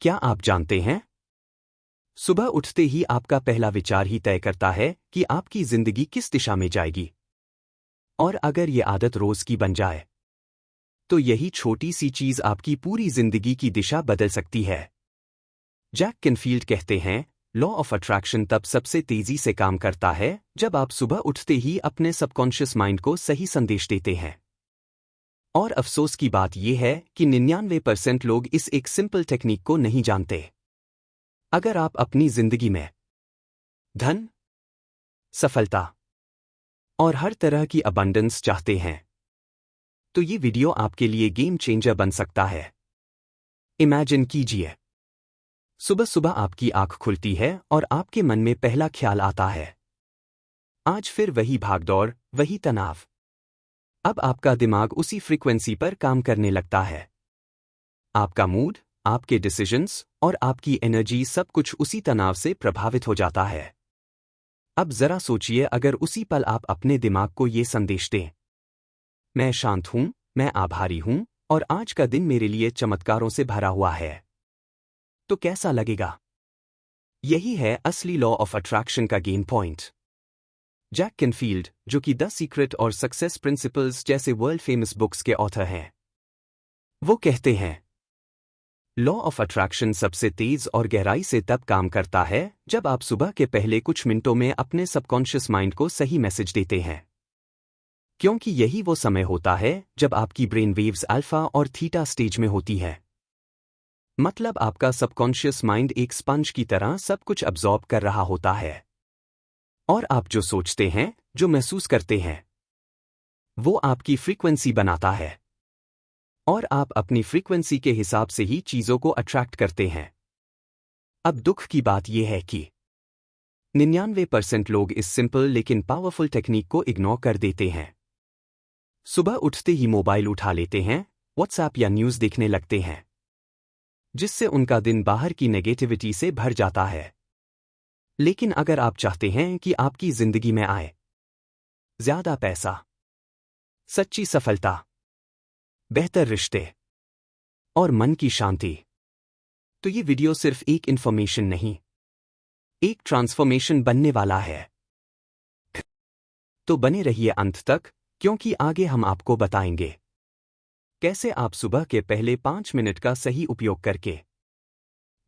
क्या आप जानते हैं? सुबह उठते ही आपका पहला विचार ही तय करता है कि आपकी जिंदगी किस दिशा में जाएगी। और अगर ये आदत रोज की बन जाए, तो यही छोटी सी चीज आपकी पूरी जिंदगी की दिशा बदल सकती है। जैक कैनफील्ड कहते हैं, लॉ ऑफ अट्रैक्शन तब सबसे तेजी से काम करता है जब आप सुबह उठते ही अपने सबकॉन्शियस माइंड को सही संदेश देते हैं। और अफसोस की बात यह है कि 99% लोग इस एक सिंपल टेक्निक को नहीं जानते। अगर आप अपनी जिंदगी में धन, सफलता और हर तरह की अबंडेंस चाहते हैं, तो ये वीडियो आपके लिए गेम चेंजर बन सकता है। इमेजिन कीजिए, सुबह सुबह आपकी आंख खुलती है और आपके मन में पहला ख्याल आता है, आज फिर वही भागदौड़, वही तनाव। अब आपका दिमाग उसी फ्रीक्वेंसी पर काम करने लगता है। आपका मूड, आपके डिसीजंस और आपकी एनर्जी सब कुछ उसी तनाव से प्रभावित हो जाता है। अब जरा सोचिए, अगर उसी पल आप अपने दिमाग को ये संदेश दें, मैं शांत हूं, मैं आभारी हूं और आज का दिन मेरे लिए चमत्कारों से भरा हुआ है, तो कैसा लगेगा? यही है असली लॉ ऑफ अट्रैक्शन का गेन पॉइंट। जैक कैनफील्ड, जो कि द सीक्रेट और सक्सेस प्रिंसिपल्स जैसे वर्ल्ड फेमस बुक्स के ऑथर हैं, वो कहते हैं, लॉ ऑफ अट्रैक्शन सबसे तेज और गहराई से तब काम करता है जब आप सुबह के पहले कुछ मिनटों में अपने सबकॉन्शियस माइंड को सही मैसेज देते हैं। क्योंकि यही वो समय होता है जब आपकी ब्रेन वेव्स अल्फा और थीटा स्टेज में होती है। मतलब आपका सबकॉन्शियस माइंड एक स्पंज की तरह सब कुछ अब्सॉर्ब कर रहा होता है। और आप जो सोचते हैं, जो महसूस करते हैं, वो आपकी फ्रीक्वेंसी बनाता है। और आप अपनी फ्रीक्वेंसी के हिसाब से ही चीजों को अट्रैक्ट करते हैं। अब दुख की बात यह है कि 99% लोग इस सिंपल लेकिन पावरफुल टेक्निक को इग्नोर कर देते हैं। सुबह उठते ही मोबाइल उठा लेते हैं, व्हाट्सएप या न्यूज़ देखने लगते हैं, जिससे उनका दिन बाहर की नेगेटिविटी से भर जाता है। लेकिन अगर आप चाहते हैं कि आपकी जिंदगी में आए ज्यादा पैसा, सच्ची सफलता, बेहतर रिश्ते और मन की शांति, तो ये वीडियो सिर्फ एक इन्फॉर्मेशन नहीं, एक ट्रांसफॉर्मेशन बनने वाला है। तो बने रहिए अंत तक, क्योंकि आगे हम आपको बताएंगे कैसे आप सुबह के पहले 5 मिनट का सही उपयोग करके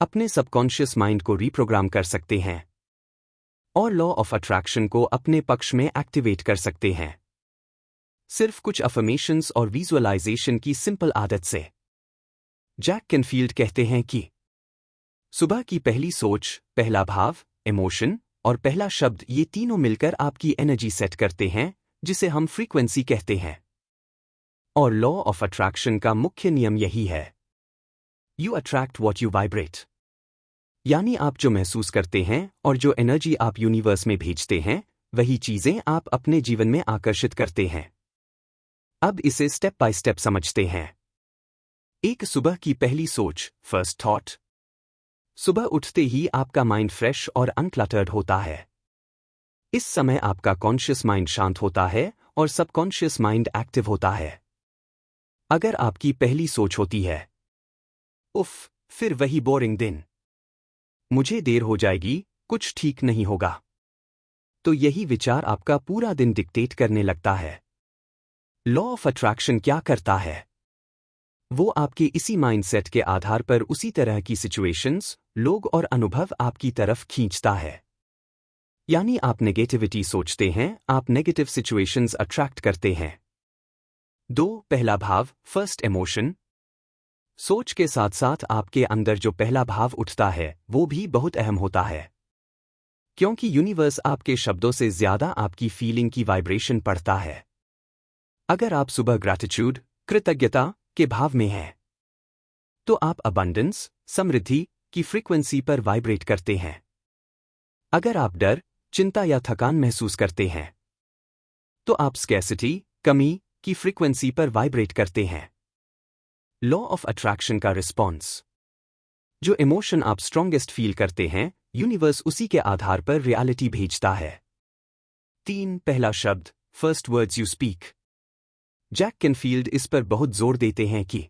अपने सबकॉन्शियस माइंड को रीप्रोग्राम कर सकते हैं और लॉ ऑफ अट्रैक्शन को अपने पक्ष में एक्टिवेट कर सकते हैं, सिर्फ कुछ अफर्मेशंस और विजुअलाइजेशन की सिंपल आदत से। जैक कैनफील्ड कहते हैं कि सुबह की पहली सोच, पहला भाव, इमोशन और पहला शब्द, ये तीनों मिलकर आपकी एनर्जी सेट करते हैं, जिसे हम फ्रीक्वेंसी कहते हैं। और लॉ ऑफ अट्रैक्शन का मुख्य नियम यही है, you attract what you vibrate. यानी आप जो महसूस करते हैं और जो एनर्जी आप यूनिवर्स में भेजते हैं, वही चीजें आप अपने जीवन में आकर्षित करते हैं। अब इसे स्टेप बाय स्टेप समझते हैं। एक सुबह की पहली सोच, फर्स्ट थॉट। सुबह उठते ही आपका माइंड फ्रेश और अनक्लटर्ड होता है। इस समय आपका कॉन्शियस माइंड शांत होता है और सबकॉन्शियस माइंड एक्टिव होता है। अगर आपकी पहली सोच होती है, उफ, फिर वही बोरिंग दिन, मुझे देर हो जाएगी, कुछ ठीक नहीं होगा, तो यही विचार आपका पूरा दिन डिक्टेट करने लगता है। लॉ ऑफ अट्रैक्शन क्या करता है? वो आपके इसी माइंडसेट के आधार पर उसी तरह की सिचुएशंस, लोग और अनुभव आपकी तरफ खींचता है। यानी आप नेगेटिविटी सोचते हैं, आप नेगेटिव सिचुएशंस अट्रैक्ट करते हैं। 2. पहला भाव, फर्स्ट इमोशन। सोच के साथ साथ आपके अंदर जो पहला भाव उठता है, वो भी बहुत अहम होता है, क्योंकि यूनिवर्स आपके शब्दों से ज्यादा आपकी फीलिंग की वाइब्रेशन पढ़ता है। अगर आप सुबह ग्रैटिट्यूड, कृतज्ञता के भाव में हैं, तो आप अबंडेंस, समृद्धि की फ्रीक्वेंसी पर वाइब्रेट करते हैं। अगर आप डर, चिंता या थकान महसूस करते हैं, तो आप स्कैर्सिटी, कमी की फ्रीक्वेंसी पर वाइब्रेट करते हैं। लॉ ऑफ अट्रैक्शन का रिस्पॉन्स, जो इमोशन आप स्ट्रॉन्गेस्ट फील करते हैं, यूनिवर्स उसी के आधार पर रियलिटी भेजता है। 3. पहला शब्द, first words you speak. Jack Canfield इस पर बहुत जोर देते हैं कि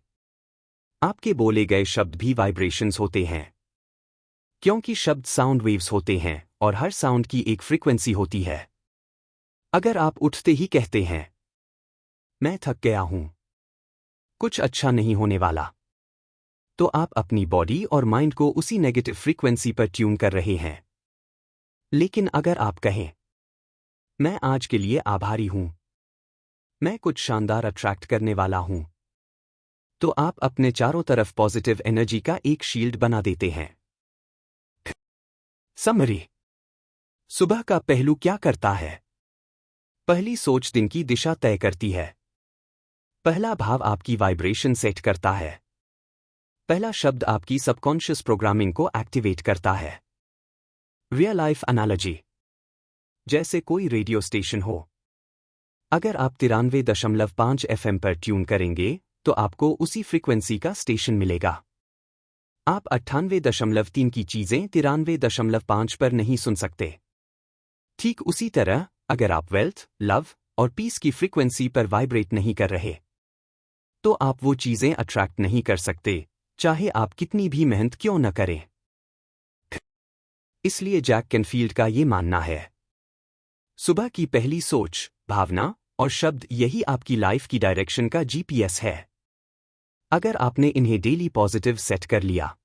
आपके बोले गए शब्द भी वाइब्रेशंस होते हैं, क्योंकि शब्द साउंड वेव्स होते हैं और हर साउंड की एक फ्रीक्वेंसी होती है। अगर आप उठते ही कहते हैं, मैं थक गया हूं, कुछ अच्छा नहीं होने वाला, तो आप अपनी बॉडी और माइंड को उसी नेगेटिव फ्रीक्वेंसी पर ट्यून कर रहे हैं। लेकिन अगर आप कहें, मैं आज के लिए आभारी हूं, मैं कुछ शानदार अट्रैक्ट करने वाला हूं, तो आप अपने चारों तरफ पॉजिटिव एनर्जी का एक शील्ड बना देते हैं। समरी। सुबह का पहलू क्या करता है? पहली सोच दिन की दिशा तय करती है। पहला भाव आपकी वाइब्रेशन सेट करता है। पहला शब्द आपकी सबकॉन्शियस प्रोग्रामिंग को एक्टिवेट करता है। Real life analogy. जैसे कोई रेडियो स्टेशन हो। अगर आप 93.5 FM पर ट्यून करेंगे तो आपको उसी फ्रीक्वेंसी का स्टेशन मिलेगा। आप 98.3 की चीजें 93.5 पर नहीं सुन सकते। ठीक उसी तरह अगर आप वेल्थ, लव और पीस की फ्रीक्वेंसी पर वाइब्रेट नहीं कर रहे, तो आप वो चीजें अट्रैक्ट नहीं कर सकते, चाहे आप कितनी भी मेहनत क्यों न करें। इसलिए जैक कैनफील्ड का ये मानना है, सुबह की पहली सोच, भावना और शब्द यही आपकी लाइफ की डायरेक्शन का GPS है। अगर आपने इन्हें डेली पॉजिटिव सेट कर लिया,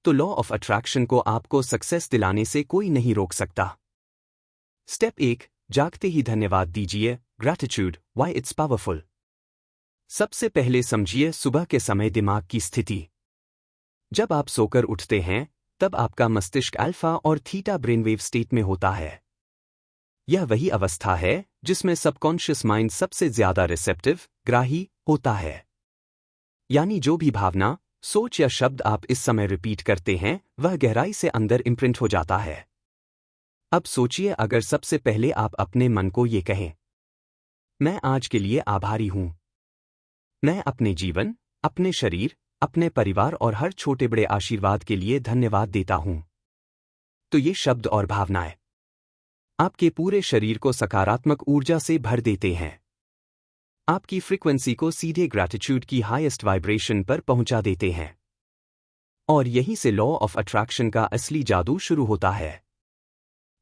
तो लॉ ऑफ अट्रैक्शन को आपको सक्सेस दिलाने से कोई नहीं रोक सकता। स्टेप 1, जागते ही धन्यवाद दीजिए। Gratitude, why it's powerful. सबसे पहले समझिए सुबह के समय दिमाग की स्थिति। जब आप सोकर उठते हैं, तब आपका मस्तिष्क अल्फा और थीटा ब्रेनवेव स्टेट में होता है। यह वही अवस्था है जिसमें सबकॉन्शियस माइंड सबसे ज्यादा रिसेप्टिव, ग्राही होता है। यानी जो भी भावना, सोच या शब्द आप इस समय रिपीट करते हैं, वह गहराई से अंदर इम्प्रिंट हो जाता है। अब सोचिए अगर सबसे पहले आप अपने मन को ये कहें, मैं आज के लिए आभारी हूं, मैं अपने जीवन, अपने शरीर, अपने परिवार और हर छोटे बड़े आशीर्वाद के लिए धन्यवाद देता हूं। तो ये शब्द और भावनाएं आपके पूरे शरीर को सकारात्मक ऊर्जा से भर देते हैं। आपकी फ्रीक्वेंसी को सीधे ग्रैटिट्यूड की हाईएस्ट वाइब्रेशन पर पहुंचा देते हैं। और यहीं से लॉ ऑफ अट्रैक्शन का असली जादू शुरू होता है।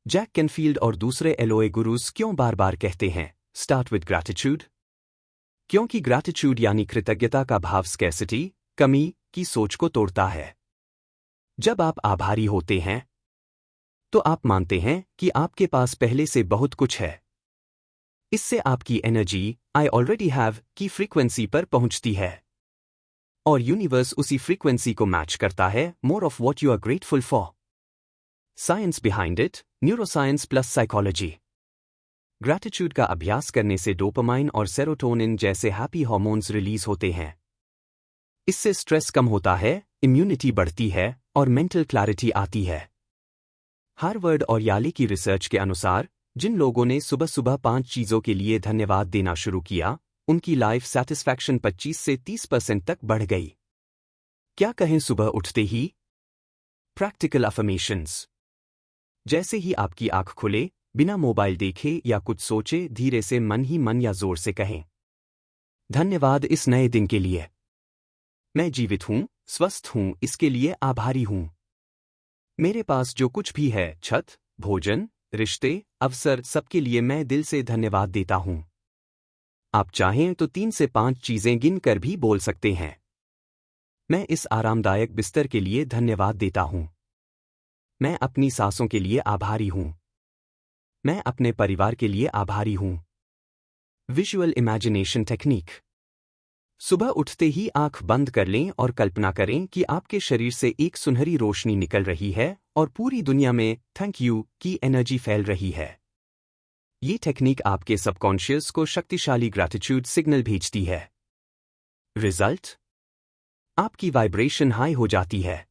जैक कैनफील्ड और दूसरे एलओए गुरुज क्यों बार बार कहते हैं, स्टार्ट विद ग्रैटिट्यूड? क्योंकि ग्रैटिट्यूड यानी कृतज्ञता का भाव स्कैर्सिटी, कमी की सोच को तोड़ता है। जब आप आभारी होते हैं, तो आप मानते हैं कि आपके पास पहले से बहुत कुछ है। इससे आपकी एनर्जी, आई ऑलरेडी हैव की फ्रीक्वेंसी पर पहुंचती है। और यूनिवर्स उसी फ्रीक्वेंसी को मैच करता है, more of what you are grateful for. Science behind it, neuroscience plus psychology. Gratitude का अभ्यास करने से डोपामाइन और सेरोटोनिन जैसे हैप्पी हार्मोन्स रिलीज होते हैं। इससे स्ट्रेस कम होता है, इम्यूनिटी बढ़ती है और मेंटल क्लैरिटी आती है। हार्वर्ड और याली की रिसर्च के अनुसार, जिन लोगों ने सुबह सुबह 5 चीजों के लिए धन्यवाद देना शुरू किया, उनकी लाइफ सैटिस्फैक्शन 25 से 30% तक बढ़ गई। क्या कहें सुबह उठते ही? Practical affirmations. जैसे ही आपकी आंख खुले, बिना मोबाइल देखे या कुछ सोचे, धीरे से मन ही मन या जोर से कहें, धन्यवाद इस नए दिन के लिए। मैं जीवित हूं, स्वस्थ हूं, इसके लिए आभारी हूं। मेरे पास जो कुछ भी है, छत, भोजन, रिश्ते, अवसर, सबके लिए मैं दिल से धन्यवाद देता हूं। आप चाहें तो 3 से 5 चीजें गिनकर भी बोल सकते हैं। मैं इस आरामदायक बिस्तर के लिए धन्यवाद देता हूं। मैं अपनी सांसों के लिए आभारी हूं। मैं अपने परिवार के लिए आभारी हूं। Visual imagination technique. सुबह उठते ही आंख बंद कर लें और कल्पना करें कि आपके शरीर से एक सुनहरी रोशनी निकल रही है और पूरी दुनिया में थैंक यू की एनर्जी फैल रही है। ये टेक्निक आपके सबकॉन्शियस को शक्तिशाली ग्रैटिट्यूड सिग्नल भेजती है। रिजल्ट? आपकी वाइब्रेशन हाई हो जाती है।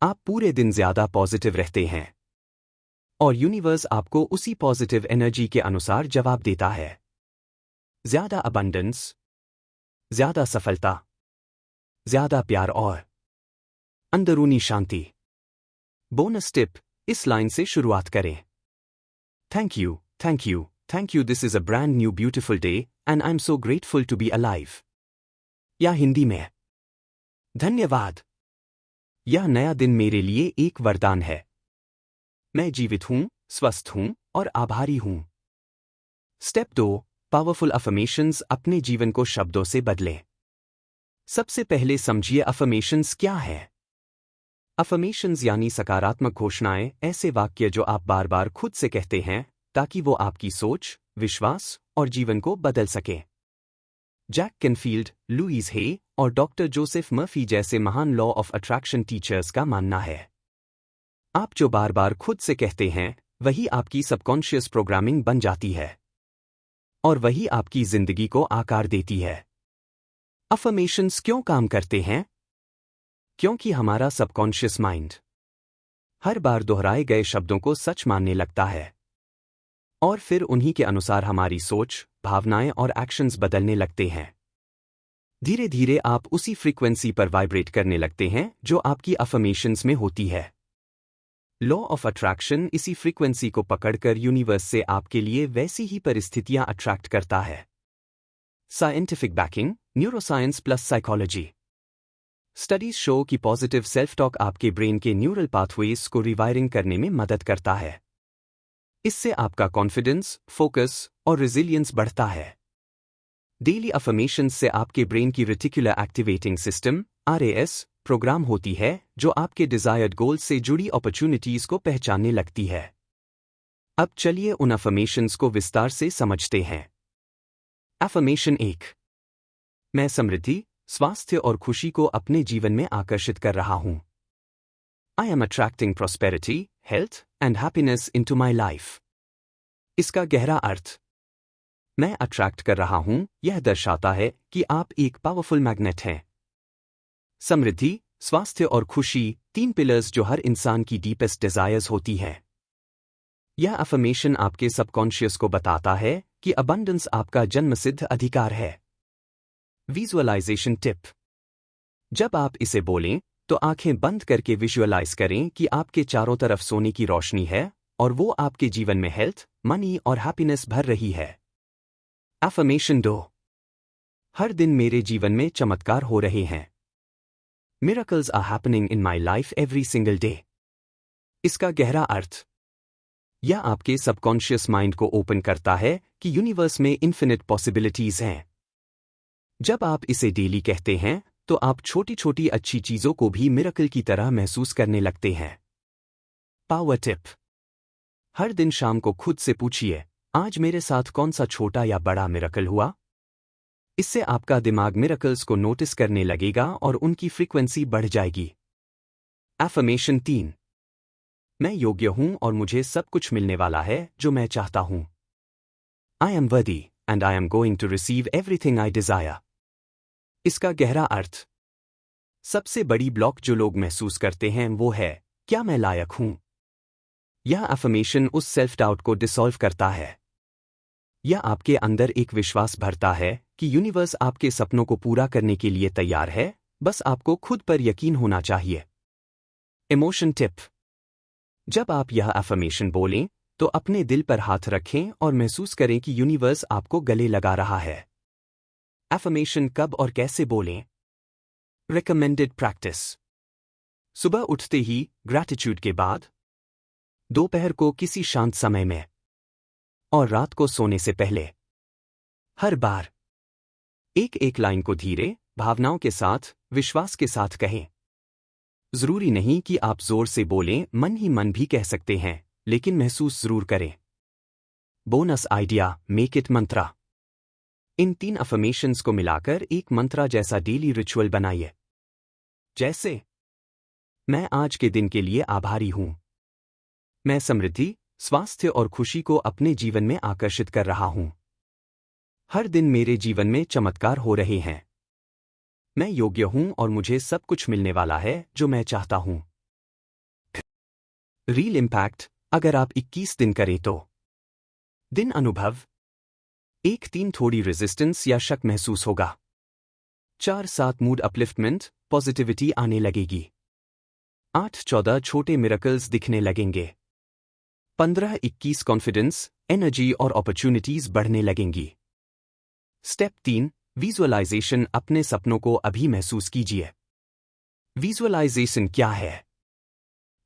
आप पूरे दिन ज्यादा पॉजिटिव रहते हैं और यूनिवर्स आपको उसी पॉजिटिव एनर्जी के अनुसार जवाब देता है। ज्यादा अबंडेंस, ज्यादा सफलता, ज्यादा प्यार और अंदरूनी शांति। बोनस टिप, इस लाइन से शुरुआत करें, thank you, thank you, thank you, this is a brand new beautiful day and I am so grateful to be alive. या हिंदी में, धन्यवाद। यह नया दिन मेरे लिए एक वरदान है। मैं जीवित हूं, स्वस्थ हूं और आभारी हूं। स्टेप 2, पावरफुल अफर्मेशंस अपने जीवन को शब्दों से बदलें। सबसे पहले समझिए अफर्मेशंस क्या है। अफर्मेशंस यानी सकारात्मक घोषणाएं, ऐसे वाक्य जो आप बार बार खुद से कहते हैं ताकि वो आपकी सोच, विश्वास और जीवन को बदल सके। जैक कैनफील्ड, लुईस हे और डॉक्टर जोसेफ मर्फी जैसे महान लॉ ऑफ अट्रैक्शन टीचर्स का मानना है, आप जो बार बार खुद से कहते हैं वही आपकी सबकॉन्शियस प्रोग्रामिंग बन जाती है और वही आपकी जिंदगी को आकार देती है। अफर्मेशंस क्यों काम करते हैं? क्योंकि हमारा सबकॉन्शियस माइंड हर बार दोहराए गए शब्दों को सच मानने लगता है और फिर उन्हीं के अनुसार हमारी सोच, भावनाएं और एक्शंस बदलने लगते हैं। धीरे धीरे आप उसी फ्रीक्वेंसी पर वाइब्रेट करने लगते हैं जो आपकी अफर्मेशंस में होती है। लॉ ऑफ अट्रैक्शन इसी फ्रीक्वेंसी को पकड़कर यूनिवर्स से आपके लिए वैसी ही परिस्थितियां अट्रैक्ट करता है। Scientific banking, neuroscience plus psychology. Studies show कि पॉजिटिव सेल्फ टॉक आपके ब्रेन के न्यूरल पाथवेज को रिवायरिंग करने में मदद करता है। इससे आपका कॉन्फिडेंस, फोकस और रेजिलियंस बढ़ता है। डेली अफर्मेशंस से आपके ब्रेन की reticular activating system (RAS) program होती है जो आपके डिजायर्ड गोल्स से जुड़ी अपॉर्चुनिटीज को पहचानने लगती है। अब चलिए उन अफर्मेशंस को विस्तार से समझते हैं। अफर्मेशन 1, मैं समृद्धि, स्वास्थ्य और खुशी को अपने जीवन में आकर्षित कर रहा हूं। I M attracting prosperity, health and happiness into my life. इसका गहरा अर्थ, मैं अट्रैक्ट कर रहा हूं, यह दर्शाता है कि आप एक पावरफुल मैग्नेट हैं। समृद्धि, स्वास्थ्य और खुशी, 3 पिलर्स जो हर इंसान की डीपेस्ट डिजायर्स होती हैं। यह अफर्मेशन आपके सबकॉन्शियस को बताता है कि अबंडेंस आपका जन्मसिद्ध अधिकार है। विजुअलाइजेशन टिप, जब आप इसे बोलें तो आंखें बंद करके विजुअलाइज करें कि आपके चारों तरफ सोने की रोशनी है और वो आपके जीवन में हेल्थ, मनी और हैप्पीनेस भर रही है। अफर्मेशन 2, हर दिन मेरे जीवन में चमत्कार हो रहे हैं। Miracles are happening in my life every single day. इसका गहरा अर्थ, यह आपके सबकॉन्शियस माइंड को ओपन करता है कि यूनिवर्स में इन्फिनिट पॉसिबिलिटीज हैं। जब आप इसे डेली कहते हैं तो आप छोटी छोटी अच्छी चीजों को भी मिरेकल की तरह महसूस करने लगते हैं। पावर टिप, हर दिन शाम को खुद से पूछिए, आज मेरे साथ कौन सा छोटा या बड़ा मिरेकल हुआ? इससे आपका दिमाग मिरेकल्स को नोटिस करने लगेगा और उनकी फ्रीक्वेंसी बढ़ जाएगी। अफर्मेशन 3, मैं योग्य हूं और मुझे सब कुछ मिलने वाला है जो मैं चाहता हूं। I am worthy and I am going to receive everything I desire. इसका गहरा अर्थ, सबसे बड़ी ब्लॉक जो लोग महसूस करते हैं वो है, क्या मैं लायक हूं? यह अफर्मेशन उस सेल्फ डाउट को डिसॉल्व करता है। यह आपके अंदर एक विश्वास भरता है कि यूनिवर्स आपके सपनों को पूरा करने के लिए तैयार है, बस आपको खुद पर यकीन होना चाहिए। इमोशन टिप, जब आप यह अफर्मेशन बोलें तो अपने दिल पर हाथ रखें और महसूस करें कि यूनिवर्स आपको गले लगा रहा है। अफर्मेशन कब और कैसे बोलें? रिकमेंडेड प्रैक्टिस, सुबह उठते ही, ग्रैटिट्यूड के बाद, दोपहर को किसी शांत समय में और रात को सोने से पहले। हर बार एक एक लाइन को धीरे, भावनाओं के साथ, विश्वास के साथ कहें। जरूरी नहीं कि आप जोर से बोलें, मन ही मन भी कह सकते हैं, लेकिन महसूस जरूर करें। Bonus idea, make it Mantra. In 3 affirmations को मिलाकर एक मंत्रा जैसा डेली रिचुअल बनाइए। जैसे, मैं आज के दिन के लिए आभारी हूं। मैं समृद्धि, स्वास्थ्य और खुशी को अपने जीवन में आकर्षित कर रहा हूं। हर दिन मेरे जीवन में चमत्कार हो रहे हैं। मैं योग्य हूं और मुझे सब कुछ मिलने वाला है जो मैं चाहता हूं। रियल इम्पैक्ट, अगर आप 21 दिन करें तो। दिन अनुभव, 1-3 थोड़ी रेजिस्टेंस या शक महसूस होगा। 4-7 मूड अपलिफ्टमेंट, पॉजिटिविटी आने लगेगी। 8-14 छोटे मिरेकल्स दिखने लगेंगे। 15-21 कॉन्फिडेंस, एनर्जी और अपॉर्चुनिटीज बढ़ने लगेंगी। स्टेप 3, विजुअलाइजेशन, अपने सपनों को अभी महसूस कीजिए। विजुअलाइजेशन क्या है?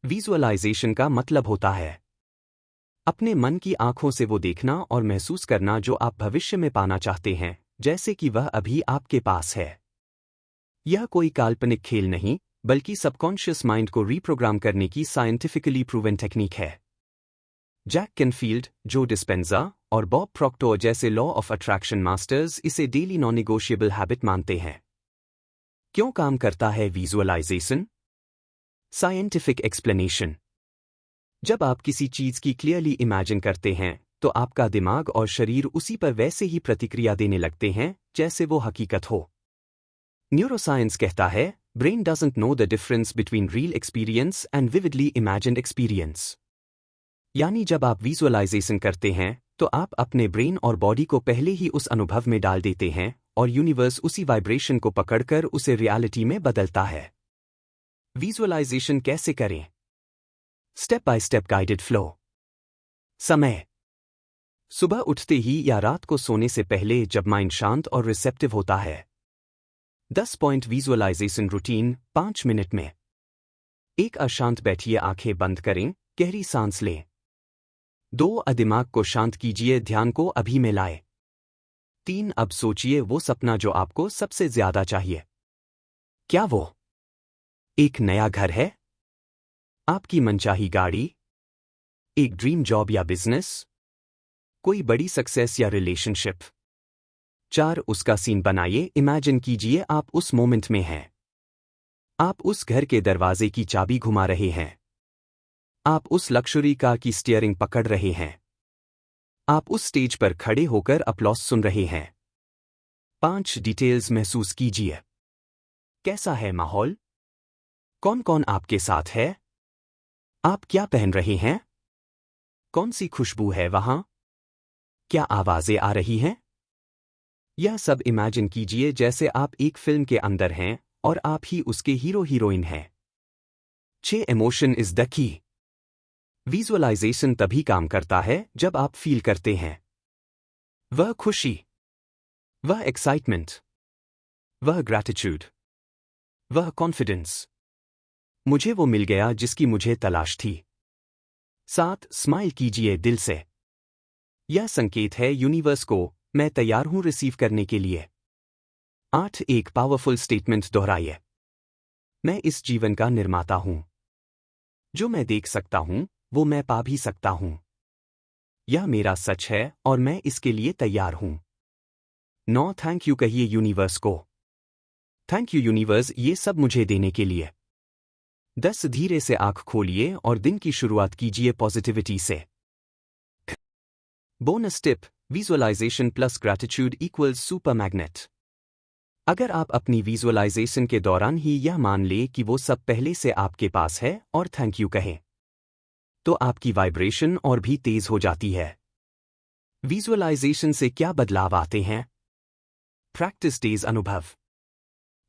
विजुअलाइजेशन का मतलब होता है अपने मन की आंखों से वो देखना और महसूस करना जो आप भविष्य में पाना चाहते हैं, जैसे कि वह अभी आपके पास है। यह कोई काल्पनिक खेल नहीं, बल्कि सबकॉन्शियस माइंड को रीप्रोग्राम करने की साइंटिफिकली प्रूवन टेक्निक है। जैक कैनफील्ड, जो डिस्पेंजा और बॉब प्रॉक्टर जैसे लॉ ऑफ अट्रैक्शन मास्टर्स इसे डेली नॉन नेगोशिएबल हैबिट मानते हैं। क्यों काम करता है विजुअलाइजेशन? Scientific explanation. जब आप किसी चीज की क्लियरली इमेजिन करते हैं, तो आपका दिमाग और शरीर उसी पर वैसे ही प्रतिक्रिया देने लगते हैं जैसे वो हकीकत हो। न्यूरोसाइंस कहता है, brain doesn't know the difference between real experience and vividly imagined experience. यानी जब आप विजुअलाइजेशन करते हैं, तो आप अपने ब्रेन और बॉडी को पहले ही उस अनुभव में डाल देते हैं और यूनिवर्स उसी वाइब्रेशन को पकड़कर उसे रियलिटी में बदलता है। विजुअलाइजेशन कैसे करें? Step by step guided flow. समय: सुबह उठते ही या रात को सोने से पहले, जब माइंड शांत और रिसेप्टिव होता है। 10 पॉइंट विजुअलाइजेशन रूटीन 5 मिनट में। 1 अशांत बैठिए, आंखें बंद करें, गहरी सांस लें। 2 दिमाग को शांत कीजिए, ध्यान को अभी में लाए। 3 अब सोचिए वो सपना जो आपको सबसे ज्यादा चाहिए। क्या वो एक नया घर है, आपकी मनचाही गाड़ी, एक ड्रीम जॉब या बिजनेस, कोई बड़ी सक्सेस या रिलेशनशिप? 4 उसका सीन बनाइए, इमेजिन कीजिए आप उस मोमेंट में हैं। आप उस घर के दरवाजे की चाबी घुमा रहे हैं। आप उस लक्जरी कार की स्टीयरिंग पकड़ रहे हैं। आप उस स्टेज पर खड़े होकर अपलॉस सुन रहे हैं। 5 डिटेल्स महसूस कीजिए। कैसा है माहौल? कौन कौन आपके साथ है? आप क्या पहन रहे हैं? कौन सी खुशबू है वहां? क्या आवाजें आ रही हैं? यह सब इमेजिन कीजिए जैसे आप एक फिल्म के अंदर हैं और आप ही उसके हीरो हीरोइन हैं। 6 emotion is the key. Visualization तभी काम करता है जब आप फील करते हैं। वह खुशी, वह एक्साइटमेंट, वह ग्रैटिट्यूड, वह कॉन्फिडेंस। मुझे वो मिल गया जिसकी मुझे तलाश थी। 7 स्माइल कीजिए दिल से। यह संकेत है यूनिवर्स को, मैं तैयार हूं रिसीव करने के लिए। 8 एक पावरफुल स्टेटमेंट दोहराइए। मैं इस जीवन का निर्माता हूं। जो मैं देख सकता हूं, वो मैं पा भी सकता हूं। यह मेरा सच है और मैं इसके लिए तैयार हूं। 9 थैंक यू कहिए यूनिवर्स को। थैंक यू यूनिवर्स ये सब मुझे देने के लिए। 10 धीरे से आंख खोलिए और दिन की शुरुआत कीजिए पॉजिटिविटी से। Bonus tip: visualization plus gratitude equals super magnet. अगर आप अपनी विजुअलाइजेशन के दौरान ही यह मान ले कि वो सब पहले से आपके पास है और थैंक यू कहें, तो आपकी वाइब्रेशन और भी तेज हो जाती है। विजुअलाइजेशन से क्या बदलाव आते हैं? प्रैक्टिस डेज अनुभव: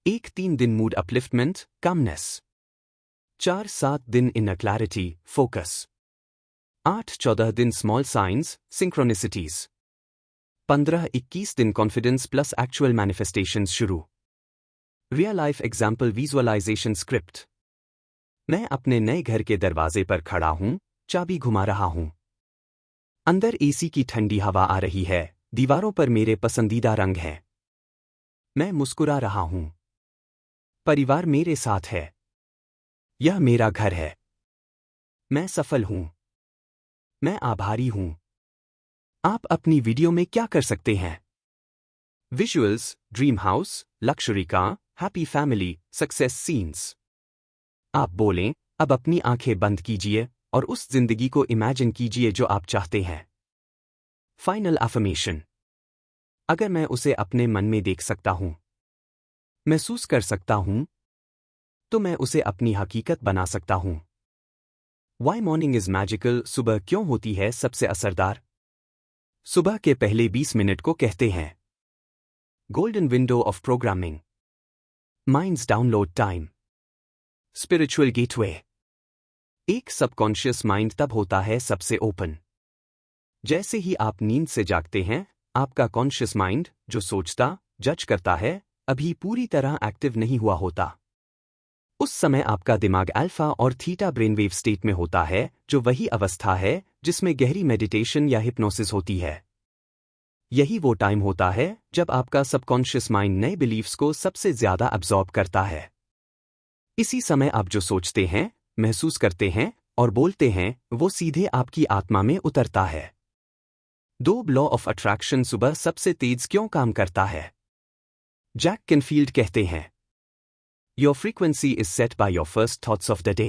1-3 दिन मूड अपलिफ्टमेंट, कामनेस। 4-7 दिन इनर क्लैरिटी, फोकस। 8-14 दिन स्मॉल साइंस, सिंक्रोनिसिटीज। 15-21 दिन कॉन्फिडेंस प्लस एक्चुअल मैनिफेस्टेशंस शुरू। Real life example visualization script: मैं अपने नए घर के दरवाजे पर खड़ा हूं, चाबी घुमा रहा हूं। अंदर एसी की ठंडी हवा आ रही है, दीवारों पर मेरे पसंदीदा रंग हैं। मैं मुस्कुरा रहा हूं। परिवार मेरे साथ है। यह मेरा घर है। मैं सफल हूं। मैं आभारी हूं। आप अपनी वीडियो में क्या कर सकते हैं? Visuals: dream house, luxury car, happy family, success scenes. आप बोलें, अब अपनी आंखें बंद कीजिए और उस जिंदगी को इमेजिन कीजिए जो आप चाहते हैं। फाइनल अफर्मेशन: अगर मैं उसे अपने मन में देख सकता हूं, महसूस कर सकता हूं, तो मैं उसे अपनी हकीकत बना सकता हूं। Why morning is magical. सुबह क्यों होती है सबसे असरदार? सुबह के पहले 20 मिनट को कहते हैं golden window of programming, minds download time, spiritual gateway. एक सबकॉन्शियस माइंड तब होता है सबसे ओपन जैसे ही आप नींद से जागते हैं। आपका कॉन्शियस माइंड, जो सोचता, जज करता है, अभी पूरी तरह एक्टिव नहीं हुआ होता। उस समय आपका दिमाग अल्फा और थीटा ब्रेनवेव स्टेट में होता है, जो वही अवस्था है जिसमें गहरी मेडिटेशन या हिप्नोसिस होती है। यही वो टाइम होता है जब आपका सबकॉन्शियस माइंड नए बिलीफ्स को सबसे ज्यादा अब्जॉर्ब करता है। इसी समय आप जो सोचते हैं, महसूस करते हैं और बोलते हैं, वो सीधे आपकी आत्मा में उतरता है। दो लॉ ऑफ अट्रैक्शन सुबह सबसे तेज क्यों काम करता है? जैक कैनफील्ड कहते हैं, your frequency is set by your first thoughts of the day.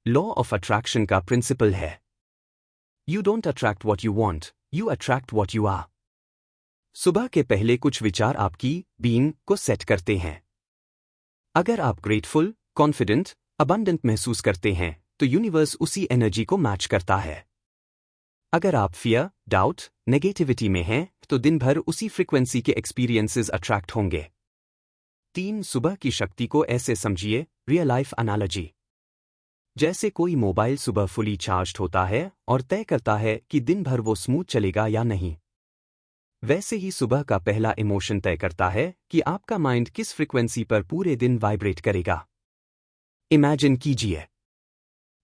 Law of attraction का प्रिंसिपल है, you don't attract what you want, you attract what you are. सुबह के पहले कुछ विचार आपकी बीइंग को सेट करते हैं। अगर आप ग्रेटफुल, कॉन्फिडेंट, अबंडेंट महसूस करते हैं, तो यूनिवर्स उसी एनर्जी को मैच करता है। अगर आप फियर, डाउट, नेगेटिविटी में हैं, तो दिन भर उसी फ्रीक्वेंसी के एक्सपीरियंसेस अट्रैक्ट होंगे। 3 सुबह की शक्ति को ऐसे समझिए, रियल लाइफ एनालॉजी। जैसे कोई मोबाइल सुबह फुली चार्ज्ड होता है और तय करता है कि दिन भर वो स्मूथ चलेगा या नहीं, वैसे ही सुबह का पहला इमोशन तय करता है कि आपका माइंड किस फ्रीक्वेंसी पर पूरे दिन वाइब्रेट करेगा। इमेजिन कीजिए,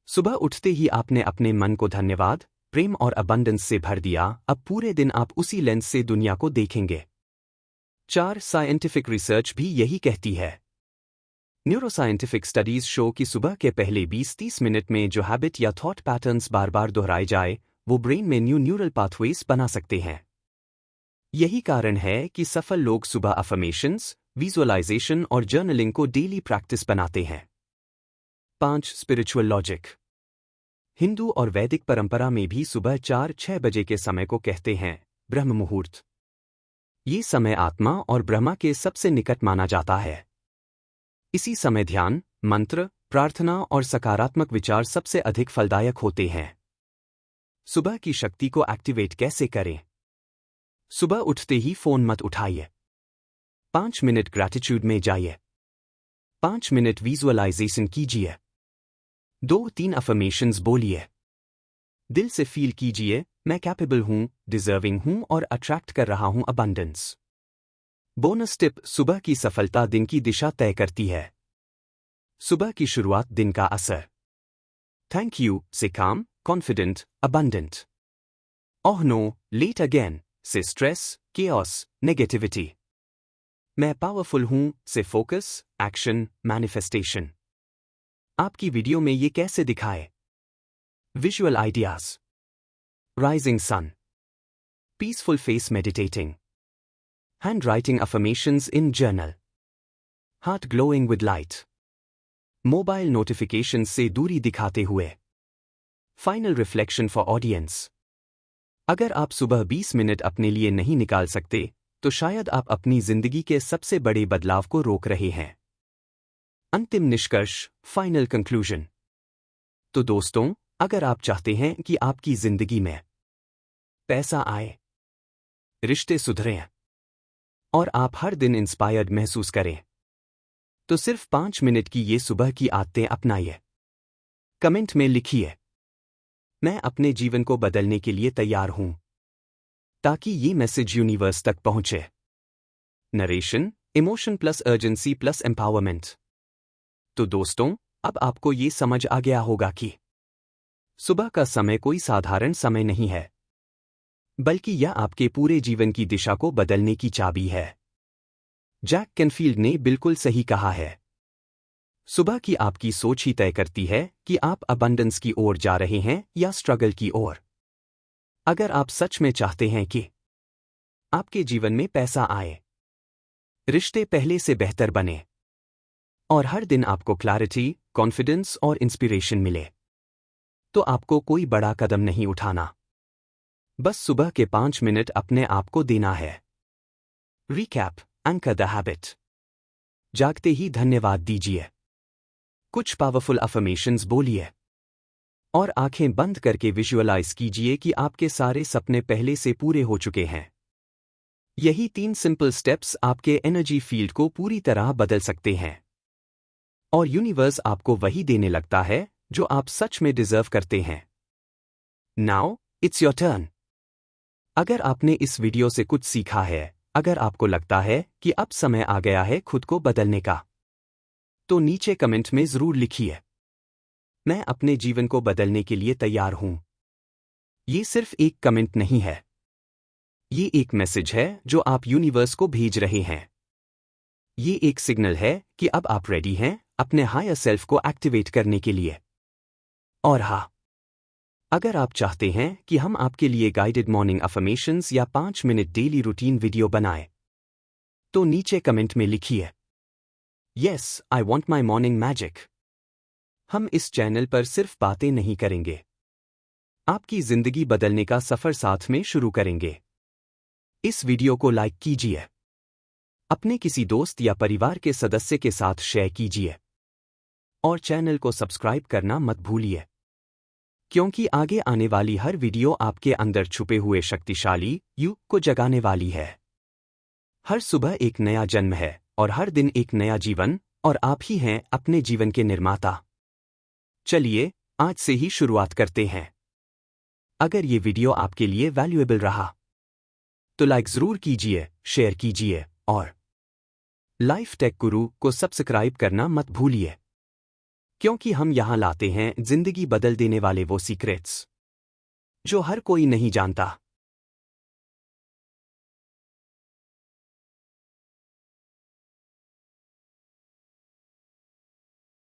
सुबह उठते ही आपने अपने मन को धन्यवाद, प्रेम और अबंडेंस से भर दिया। अब पूरे दिन आप उसी लेंस से दुनिया को देखेंगे। 4 साइंटिफिक रिसर्च भी यही कहती है। न्यूरोसाइंटिफिक स्टडीज शो कि सुबह के पहले 20-30 मिनट में जो हैबिट या थॉट पैटर्न्स बार बार दोहराए जाए, वो ब्रेन में न्यू न्यूरल पाथवेज बना सकते हैं। यही कारण है कि सफल लोग सुबह अफर्मेशंस, विजुअलाइजेशन और जर्नलिंग को डेली प्रैक्टिस बनाते हैं। 5 स्पिरिचुअल लॉजिक। हिंदू और वैदिक परंपरा में भी सुबह 4-6 बजे के समय को कहते हैं ब्रह्म मुहूर्त। ये समय आत्मा और ब्रह्मा के सबसे निकट माना जाता है। इसी समय ध्यान, मंत्र, प्रार्थना और सकारात्मक विचार सबसे अधिक फलदायक होते हैं। सुबह की शक्ति को एक्टिवेट कैसे करें? सुबह उठते ही फोन मत उठाइए। 5 मिनट ग्रैटिट्यूड में जाइए। 5 मिनट विजुअलाइजेशन कीजिए। 2-3 अफर्मेशंस बोलिए। दिल से फील कीजिए, मैं कैपेबल हूं, डिजर्विंग हूं और अट्रैक्ट कर रहा हूं अबंडेंस। बोनस टिप, सुबह की सफलता दिन की दिशा तय करती है। सुबह की शुरुआत दिन का असर। थैंक यू से calm, confident, abundant. Oh no, late again से स्ट्रेस, केओस, नेगेटिविटी। मैं पावरफुल हूं से फोकस, एक्शन, मैनिफेस्टेशन। आपकी वीडियो में ये कैसे दिखाए? Visual ideas. Rising sun, peaceful face meditating, handwriting affirmations in journal, heart glowing with light, mobile notifications से दूरी दिखाते हुए। Final reflection for audience. अगर आप सुबह 20 मिनट अपने लिए नहीं निकाल सकते, तो शायद आप अपनी जिंदगी के सबसे बड़े बदलाव को रोक रहे हैं। अंतिम निष्कर्ष, फाइनल कंक्लूजन। तो दोस्तों, अगर आप चाहते हैं कि आपकी जिंदगी में पैसा आए, रिश्ते सुधरें और आप हर दिन इंस्पायर्ड महसूस करें, तो सिर्फ 5 मिनट की ये सुबह की आदतें अपनाइए। कमेंट में लिखिए, मैं अपने जीवन को बदलने के लिए तैयार हूं, ताकि ये मैसेज यूनिवर्स तक पहुंचे। Narration, emotion plus urgency plus empowerment. तो दोस्तों, अब आपको ये समझ आ गया होगा कि सुबह का समय कोई साधारण समय नहीं है, बल्कि यह आपके पूरे जीवन की दिशा को बदलने की चाबी है। जैक कैनफील्ड ने बिल्कुल सही कहा है, सुबह की आपकी सोच ही तय करती है कि आप अबंडेंस की ओर जा रहे हैं या स्ट्रगल की ओर। अगर आप सच में चाहते हैं कि आपके जीवन में पैसा आए, रिश्ते पहले से बेहतर बने और हर दिन आपको क्लैरिटी, कॉन्फिडेंस और इंस्पिरेशन मिले, तो आपको कोई बड़ा कदम नहीं उठाना, बस सुबह के 5 मिनट अपने आप को देना है। Recap, anchor the habit. जागते ही धन्यवाद दीजिए। कुछ पावरफुल अफर्मेशंस बोलिए और आंखें बंद करके विजुअलाइज कीजिए कि आपके सारे सपने पहले से पूरे हो चुके हैं। यही 3 सिंपल स्टेप्स आपके एनर्जी फील्ड को पूरी तरह बदल सकते हैं और यूनिवर्स आपको वही देने लगता है जो आप सच में डिजर्व करते हैं। Now it's your turn. अगर आपने इस वीडियो से कुछ सीखा है, अगर आपको लगता है कि अब समय आ गया है खुद को बदलने का, तो नीचे कमेंट में जरूर लिखिए। मैं अपने जीवन को बदलने के लिए तैयार हूं। ये सिर्फ एक कमेंट नहीं है। ये एक मैसेज है जो आप यूनिवर्स को भेज रहे हैं। ये एक सिग्नल है कि अब आप रेडी हैं अपने हायर सेल्फ को एक्टिवेट करने के लिए। और हाँ, अगर आप चाहते हैं कि हम आपके लिए गाइडेड मॉर्निंग अफर्मेशंस या 5 मिनट डेली रूटीन वीडियो बनाएं, तो नीचे कमेंट में लिखिए, yes, I want my morning magic. हम इस चैनल पर सिर्फ बातें नहीं करेंगे, आपकी जिंदगी बदलने का सफर साथ में शुरू करेंगे। इस वीडियो को लाइक कीजिए, अपने किसी दोस्त या परिवार के सदस्य के साथ शेयर कीजिए और चैनल को सब्सक्राइब करना मत भूलिए, क्योंकि आगे आने वाली हर वीडियो आपके अंदर छुपे हुए शक्तिशाली यू को जगाने वाली है। हर सुबह एक नया जन्म है और हर दिन एक नया जीवन, और आप ही हैं अपने जीवन के निर्माता। चलिए आज से ही शुरुआत करते हैं। अगर ये वीडियो आपके लिए वैल्यूएबल रहा तो लाइक जरूर कीजिए, शेयर कीजिए और लाइफ टेक गुरु को सब्सक्राइब करना मत भूलिए, क्योंकि हम यहां लाते हैं जिंदगी बदल देने वाले वो सीक्रेट्स जो हर कोई नहीं जानता।